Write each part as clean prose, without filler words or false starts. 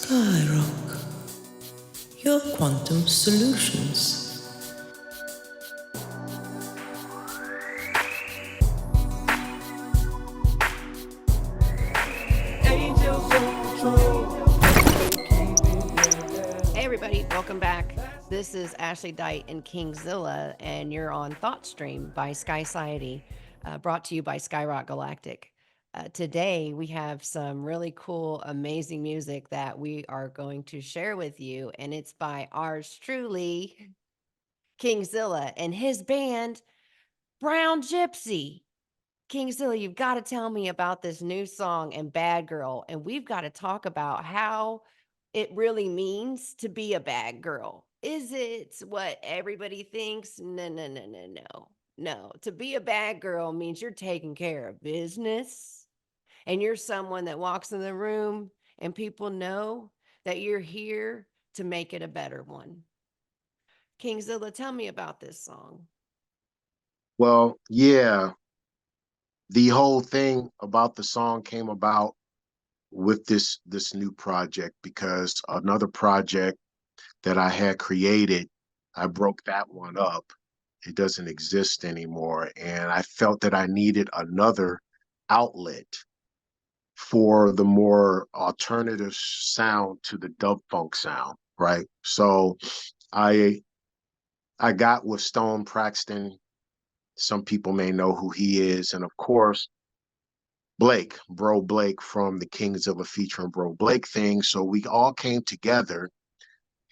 Skyrock, your quantum solutions. Hey everybody, welcome back. This is Ashley Dite and Kingzilla, and you're on Thought Stream by Sky Society, brought to you by Skyrock Galactic. Today we have some really cool, amazing music that we are going to share with you, and it's by ours truly, Kingzilla, and his band, Brown Gypsy. Kingzilla, you've got to tell me about this new song and Bad Girl, and we've got to talk about how it really means to be a bad girl. Is it what everybody thinks? No, no, no, no, no. No, to be a bad girl means you're taking care of business and you're someone that walks in the room and people know that you're here to make it a better one. Kingzilla, tell me about this song. Well, yeah, the whole thing about the song came about with this new project because another project that I had created, I broke that one up. It doesn't exist anymore, and I felt that I needed another outlet for the more alternative sound to the dub funk sound, right? So I I got with Stone Paxton. Some people may know who he is, and of course Bro Blake from the Kingzilla featuring Bro Blake thing. So we all came together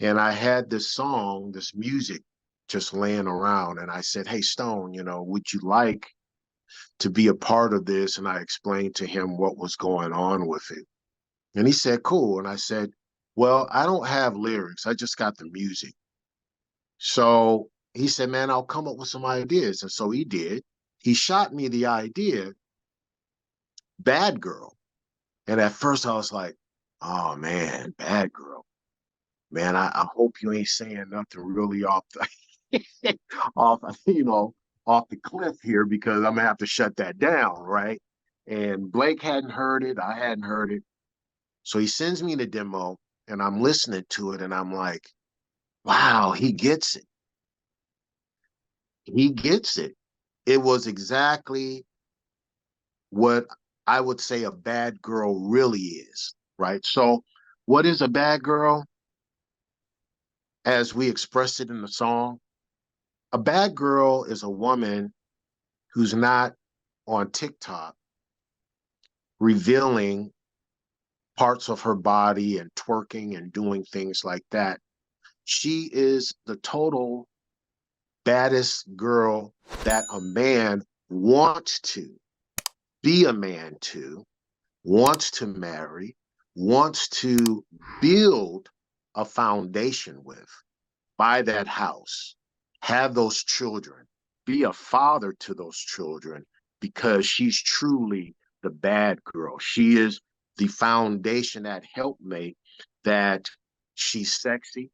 and I had this song, this music just laying around. And I said, hey, Stone, would you like to be a part of this? And I explained to him what was going on with it. And he said, cool. And I said, well, I don't have lyrics. I just got the music. So he said, man, I'll come up with some ideas. And so he did. He shot me the idea, Bad Girl. And at first I was like, oh man, Bad Girl. Man, I hope you ain't saying nothing really off the off, off the cliff here because I'm gonna have to shut that down, right? And Blake hadn't heard it, I hadn't heard it. So he sends me the demo and I'm listening to it and I'm like, wow, he gets it. He gets it. It was exactly what I would say a bad girl really is, right? So what is a bad girl? As we expressed it in the song, a bad girl is a woman who's not on TikTok revealing parts of her body and twerking and doing things like that. She is the total baddest girl that a man wants to be a man to, wants to marry, wants to build a foundation with, buy that house, have those children, be a father to those children because she's truly the bad girl. She is the foundation, that helpmate, that she's sexy,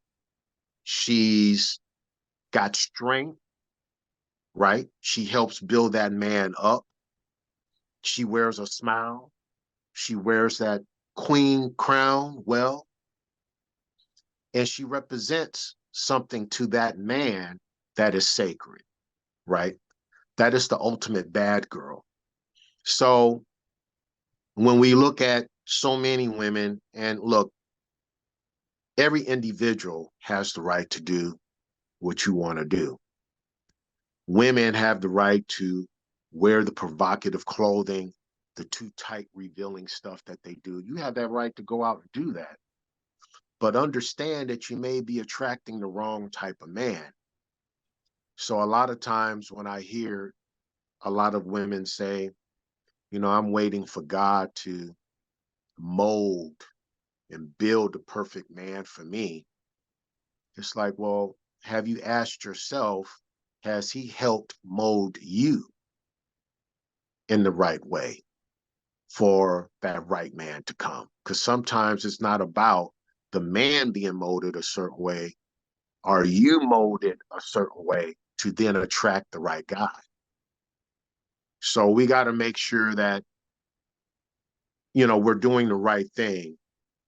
she's got strength, right? She helps build that man up. She wears a smile. She wears that queen crown well, and she represents something to that man that is sacred, right? That is the ultimate bad girl. So when we look at so many women, and look, every individual has the right to do what you want to do. Women have the right to wear the provocative clothing, the too tight revealing stuff that they do. You have that right to go out and do that. But understand that you may be attracting the wrong type of man. So a lot of times when I hear a lot of women say, I'm waiting for God to mold and build the perfect man for me. It's like, well, have you asked yourself, has he helped mold you in the right way for that right man to come? Because sometimes it's not about the man being molded a certain way. Are you molded a certain way to then attract the right guy? So we got to make sure that, we're doing the right thing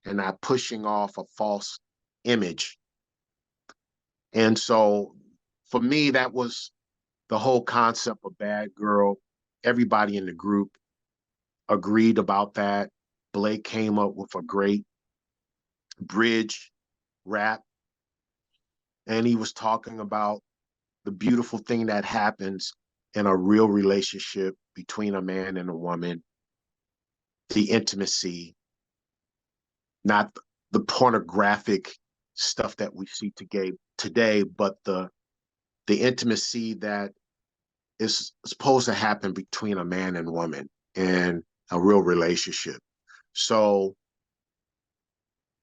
and not pushing off a false image. And so for me, that was the whole concept of Bad Girl. Everybody in the group agreed about that. Blake came up with a great bridge rap, and he was talking about the beautiful thing that happens in a real relationship between a man and a woman, the intimacy, not the pornographic stuff that we see today, but the intimacy that is supposed to happen between a man and woman in a real relationship. So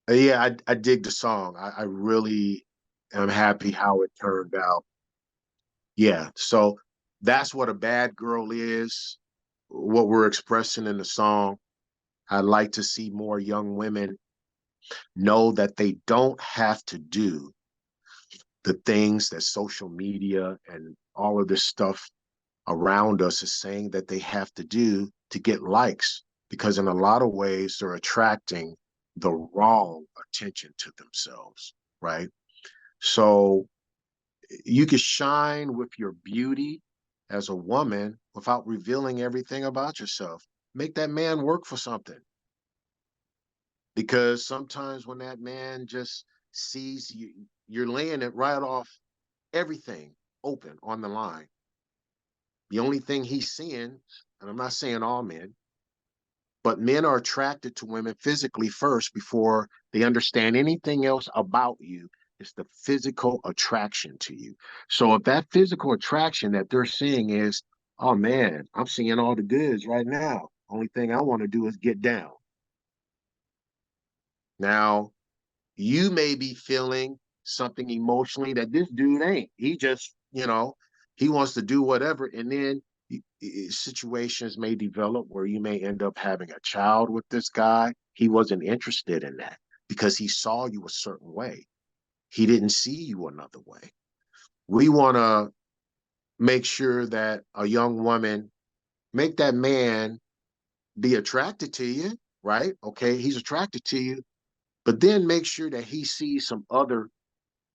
yeah, I dig the song. I really am happy how it turned out. Yeah, so that's what a bad girl is, what we're expressing in the song. I'd like to see more young women know that they don't have to do the things that social media and all of this stuff around us is saying that they have to do to get likes, because in a lot of ways they're attracting the wrong attention to themselves, right? So you can shine with your beauty as a woman without revealing everything about yourself. Make that man work for something. Because sometimes when that man just sees you, you're laying it right off, everything open on the line. The only thing he's seeing, and I'm not saying all men, but men are attracted to women physically first before they understand anything else about you. It's the physical attraction to you. So if that physical attraction that they're seeing is, oh man, I'm seeing all the goods right now. Only thing I want to do is get down. Now, you may be feeling something emotionally that this dude ain't. He just, he wants to do whatever. And then situations may develop where you may end up having a child with this guy. He wasn't interested in that because he saw you a certain way. He didn't see you another way. We want to make sure that a young woman make that man be attracted to you, right? Okay, he's attracted to you, but then make sure that he sees some other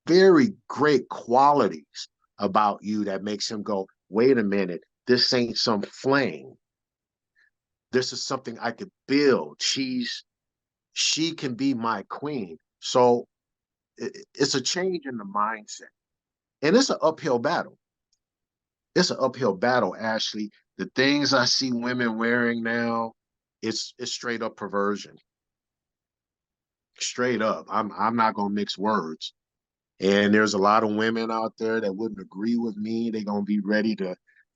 very great qualities about you that makes him go, wait a minute, this ain't some fling. This is something I could build. She can be my queen. So it's a change in the mindset. And it's an uphill battle. It's an uphill battle, Ashley. The things I see women wearing now, it's straight up perversion. Straight up. I'm not gonna mix words. And there's a lot of women out there that wouldn't agree with me. They're gonna be ready to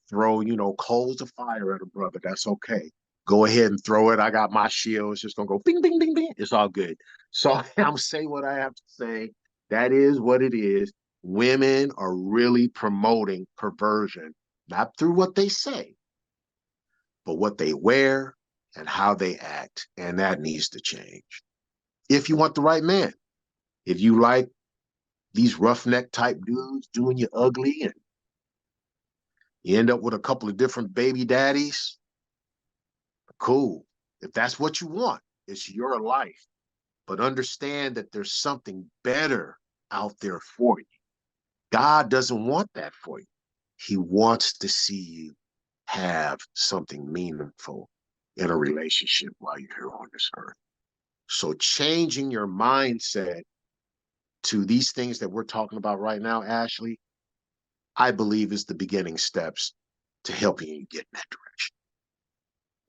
throw, coals of fire at a brother. That's okay. Go ahead and throw it. I got my shield. It's just gonna go bing, bing, bing, bing. It's all good. So I'm saying what I have to say. That is what it is. Women are really promoting perversion, not through what they say, but what they wear and how they act. And that needs to change. If you want the right man, if you like these roughneck type dudes doing you ugly and you end up with a couple of different baby daddies, cool. If that's what you want, it's your life. But understand that there's something better out there for you. God doesn't want that for you. He wants to see you have something meaningful in a relationship while you're here on this earth. So changing your mindset to these things that we're talking about right now, Ashley, I believe is the beginning steps to helping you get in that direction.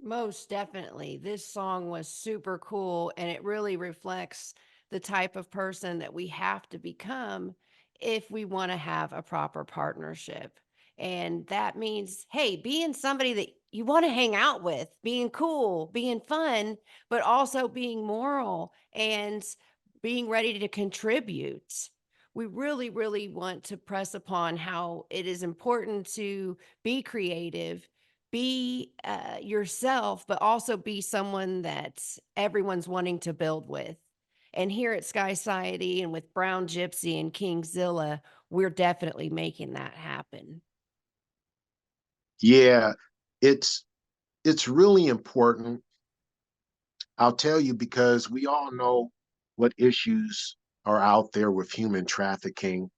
Most definitely. This song was super cool and it really reflects the type of person that we have to become if we want to have a proper partnership. And that means, hey, being somebody that you want to hang out with, being cool, being fun, but also being moral and being ready to contribute. We really, really want to press upon how it is important to be creative, be yourself, but also be someone that everyone's wanting to build with. And here at Sky Society and with Brown Gypsy and Kingzilla, we're definitely making that happen. Yeah, it's really important. I'll tell you, because we all know what issues are out there with human trafficking,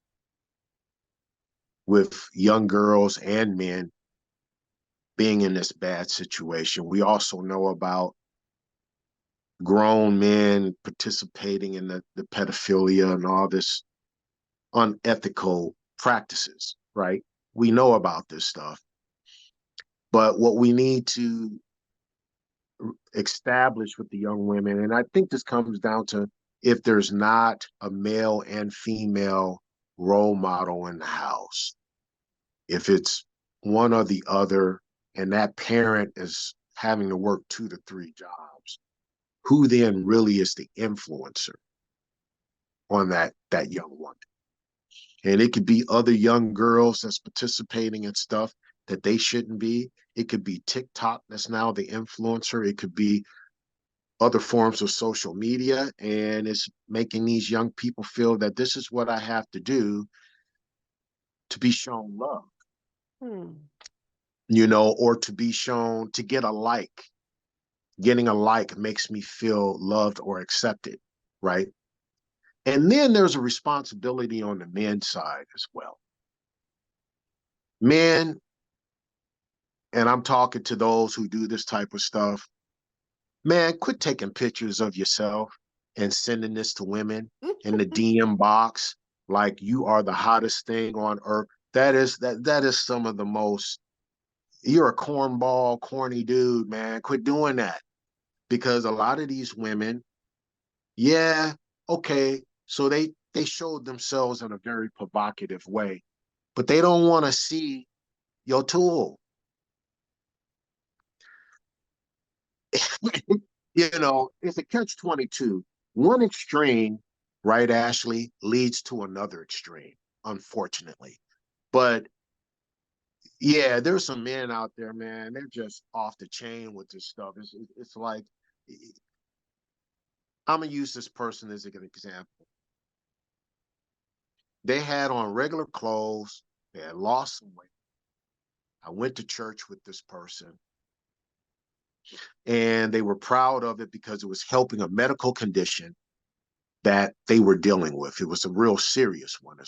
with young girls and men being in this bad situation. We also know about grown men participating in the pedophilia and all this unethical practices, right? We know about this stuff. But what we need to establish with the young women, and I think this comes down to, if there's not a male and female role model in the house, if it's one or the other, and that parent is having to work 2 to 3 jobs, who then really is the influencer on that young woman? And it could be other young girls that's participating in stuff that they shouldn't be. It could be TikTok that's now the influencer. It could be other forms of social media, and it's making these young people feel that this is what I have to do to be shown love, Hmm. or to be shown, to get a like. Getting a like makes me feel loved or accepted, right? And then there's a responsibility on the men's side as well. Men, and I'm talking to those who do this type of stuff, man, quit taking pictures of yourself and sending this to women in the DM box like you are the hottest thing on earth. That is some of the most, you're a cornball, corny dude, man. Quit doing that. Because a lot of these women, yeah, okay, so they showed themselves in a very provocative way, but they don't want to see your tool. It's a catch-22. One extreme, right, Ashley, leads to another extreme, unfortunately. But yeah, there's some men out there, man. They're just off the chain with this stuff. It's like, I'm gonna use this person as an example. They had on regular clothes. They had lost some weight. I went to church with this person, and they were proud of it because it was helping a medical condition that they were dealing with. It was a real serious one.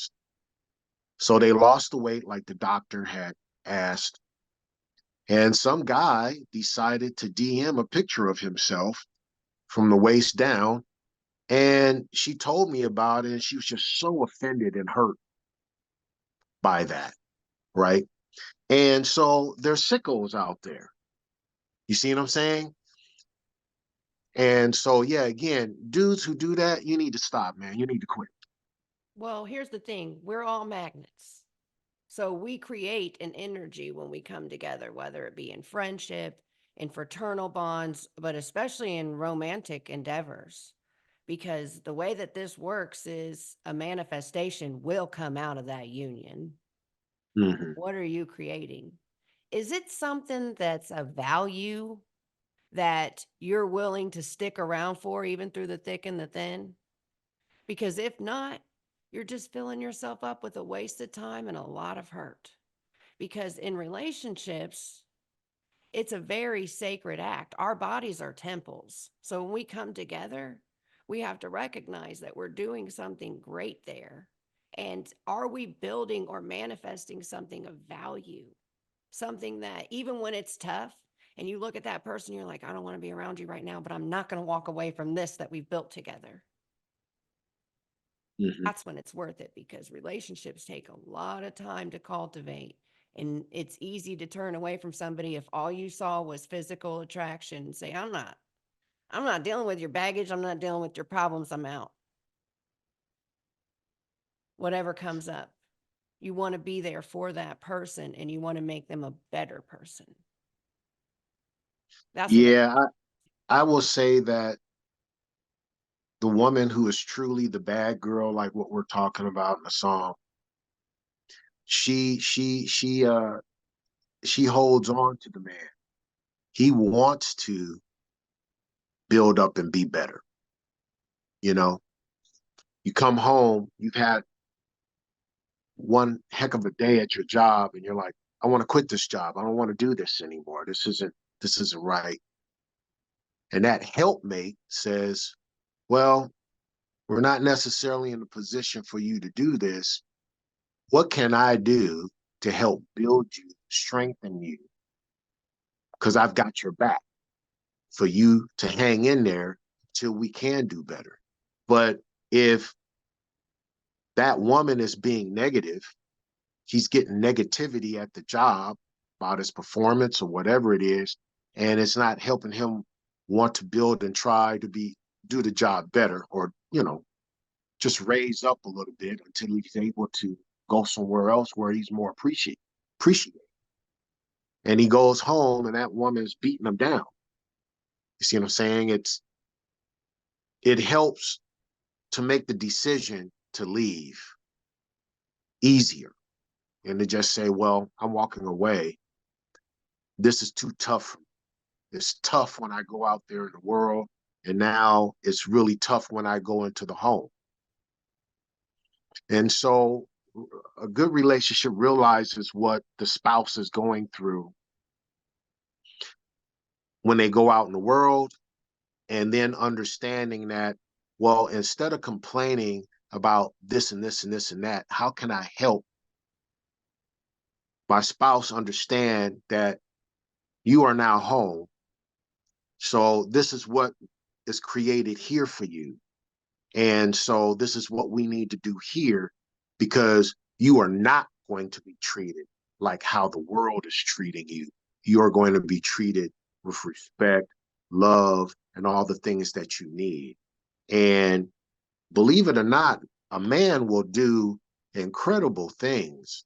So they lost the weight like the doctor had asked. And some guy decided to DM a picture of himself from the waist down. And she told me about it. And she was just so offended and hurt by that. Right. And so there's sickos out there. You see what I'm saying? And so, yeah, again, dudes who do that, you need to stop, man. You need to quit. Well, here's the thing, we're all magnets. So we create an energy when we come together, whether it be in friendship, in fraternal bonds, but especially in romantic endeavors. Because the way that this works is a manifestation will come out of that union. Mm-hmm. What are you creating? Is it something that's a value that you're willing to stick around for, even through the thick and the thin? Because if not, you're just filling yourself up with a waste of time and a lot of hurt. Because in relationships, it's a very sacred act. Our bodies are temples. So when we come together, we have to recognize that we're doing something great there. And are we building or manifesting something of value? Something that even when it's tough and you look at that person, you're like, I don't want to be around you right now, but I'm not going to walk away from this that we've built together. Mm-hmm. That's when it's worth it, because relationships take a lot of time to cultivate. And it's easy to turn away from somebody if all you saw was physical attraction and say, I'm not dealing with your baggage. I'm not dealing with your problems. I'm out. Whatever comes up. You want to be there for that person and you want to make them a better person. That's what Yeah, I will say that the woman who is truly the bad girl, like what we're talking about in the song, she holds on to the man. He wants to build up and be better. You know, you come home, you've had one heck of a day at your job, and you're like, I want to quit this job. I don't want to do this anymore. This isn't right. And that helpmate says, well, we're not necessarily in a position for you to do this. What can I do to help build you, strengthen you? Because I've got your back for you to hang in there till we can do better. But if that woman is being negative, he's getting negativity at the job about his performance or whatever it is, and it's not helping him want to build and try to do the job better, or just raise up a little bit until he's able to go somewhere else where he's more appreciated. And he goes home and that woman's beating him down. You see what I'm saying? It helps to make the decision to leave easier and to just say, well, I'm walking away. This is too tough for me. It's tough when I go out there in the world, and now it's really tough when I go into the home. And so a good relationship realizes what the spouse is going through when they go out in the world, and then understanding that, well, instead of complaining about this and this and this and that, how can I help my spouse understand that you are now home? So this is what is created here for you. And so this is what we need to do here, because you are not going to be treated like how the world is treating you. You are going to be treated with respect, love, and all the things that you need. And believe it or not, a man will do incredible things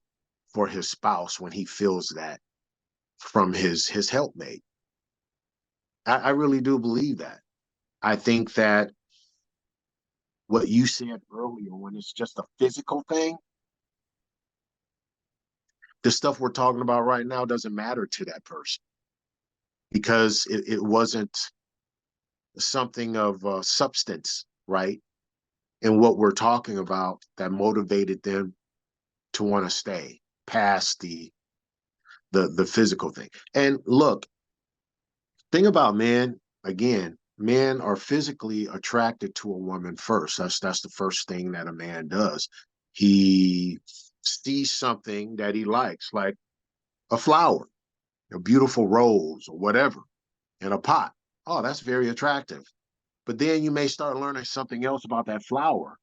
for his spouse when he feels that from his helpmate. I really do believe that. I think that what you said earlier, when it's just a physical thing, the stuff we're talking about right now doesn't matter to that person, because it wasn't something of substance, right? And what we're talking about that motivated them to want to stay past the physical thing. And look, thing about men, again, men are physically attracted to a woman first. That's the first thing that a man does. He sees something that he likes, like a flower, a beautiful rose or whatever in a pot. Oh, that's very attractive. But then you may start learning something else about that flower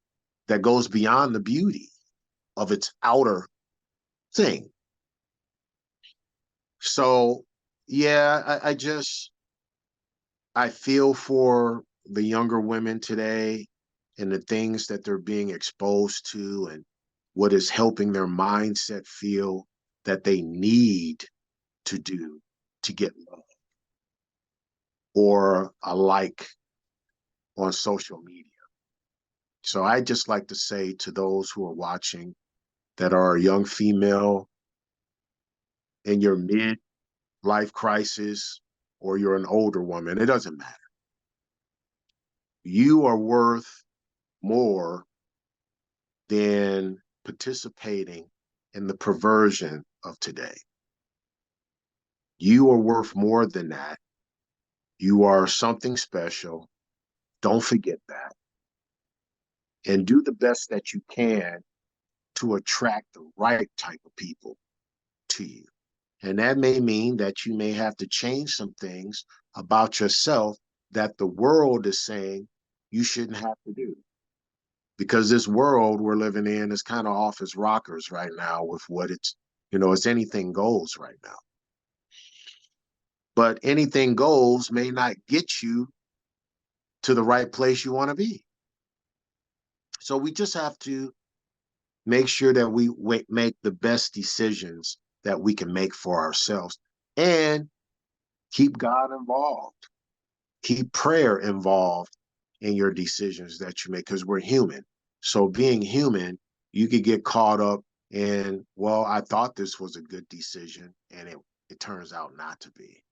that goes beyond the beauty of its outer thing. So, yeah, I feel for the younger women today and the things that they're being exposed to, and what is helping their mindset feel that they need to do to get love or a like on social media. So I just like to say to those who are watching that are a young female in your midlife crisis, or you're an older woman, it doesn't matter. You are worth more than participating in the perversion of today. You are worth more than that. You are something special. Don't forget that. And do the best that you can to attract the right type of people to you. And that may mean that you may have to change some things about yourself that the world is saying you shouldn't have to do. Because this world we're living in is kind of off its rockers right now with what it's anything goes right now. But anything goes may not get you to the right place you want to be. So we just have to make sure that we make the best decisions that we can make for ourselves, and keep God involved. Keep prayer involved in your decisions that you make, because we're human. So being human, you could get caught up in, well, I thought this was a good decision, and it turns out not to be.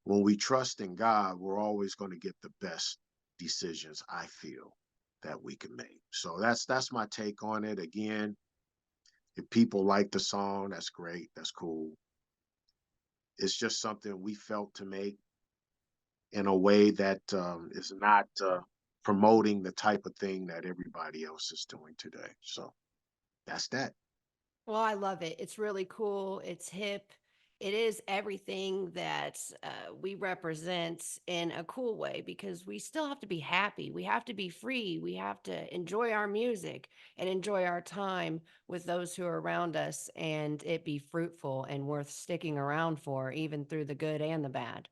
When we trust in God, we're always going to get the best decisions, I feel, that we can make. So that's my take on it. Again, if people like the song, that's great. That's cool. It's just something we felt to make. in a way that is not promoting the type of thing that everybody else is doing today. So that's that. Well, I love it. It's really cool. It's hip. It is everything that we represent in a cool way because we still have to be happy. We have to be free. We have to enjoy our music and enjoy our time with those who are around us and it be fruitful and worth sticking around for, even through the good and the bad.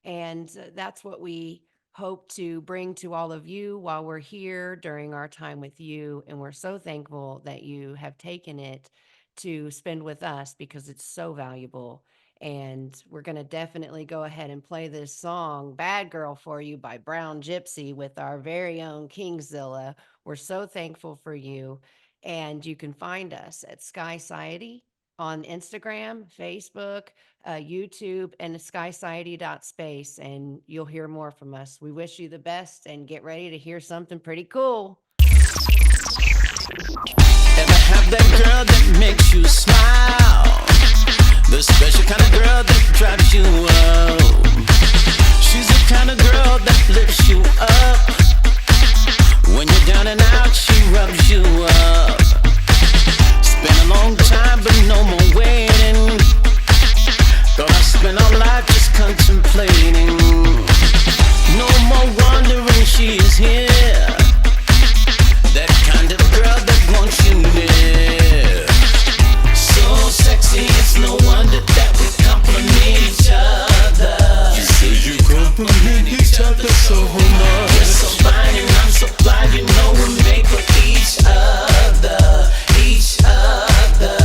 And that's what we hope to bring to all of you while we're here during our time with you. And we're so thankful that you have taken it to spend with us because it's so valuable. And we're going to definitely go ahead and play this song, Bad Girl, for you by Brown Gypsy with our very own Kingzilla. We're so thankful for you. And you can find us at Sky Society on Instagram, Facebook, YouTube, and skysociety.space, and you'll hear more from us. We wish you the best and get ready to hear something pretty cool. Ever have that girl that makes you smile? The special kind of girl that drives you up. She's the kind of girl that lifts you up. When you're down and out, she rubs you up. Been a long time, but no more waiting. Gonna spend our life just contemplating. No more wondering, she's here. That kind of girl that wants you near. So sexy, it's no wonder that we compliment each other. You say you compliment each other so much. You're so fine and I'm so blind, you know we make for each other. Each other.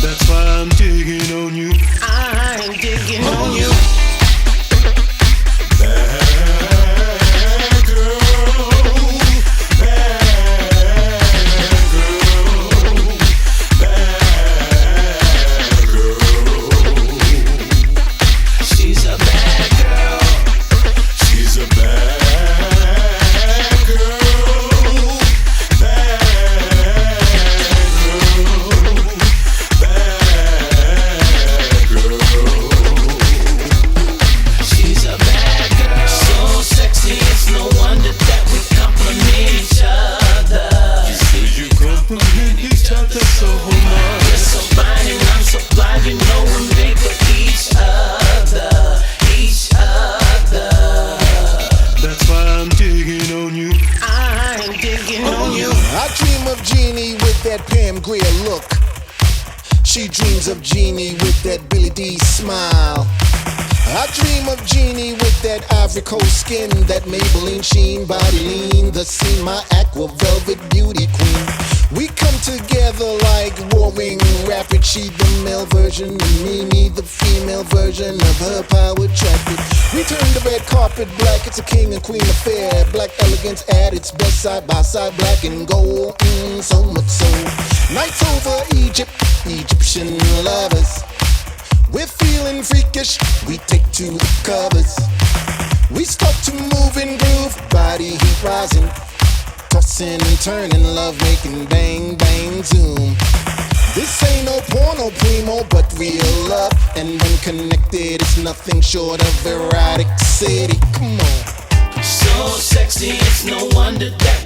That's why I'm digging on you. I'm digging on you. Bad girl, bad girl, bad girl. She's a bad girl. She's a bad girl. She dreams of Jeannie with that Billy D smile. I dream of Jeannie with that Ivory Coast skin, that Maybelline sheen, body lean, the scene, my aqua velvet beauty queen. We come together like warring rapid. She the male version of me the female version of her power traffic. We turn the red carpet black, it's a king and queen affair. Black elegance at its best, side by side, black and gold, so much so. Nights over Egypt, Egyptian lovers. We're feeling freakish, we take to the covers. We start to move and groove, body heat rising. Tossing and turning, love making, bang, bang, zoom. This ain't no porno primo, but real love. And when connected, it's nothing short of erotic city. Come on. So sexy, it's no wonder that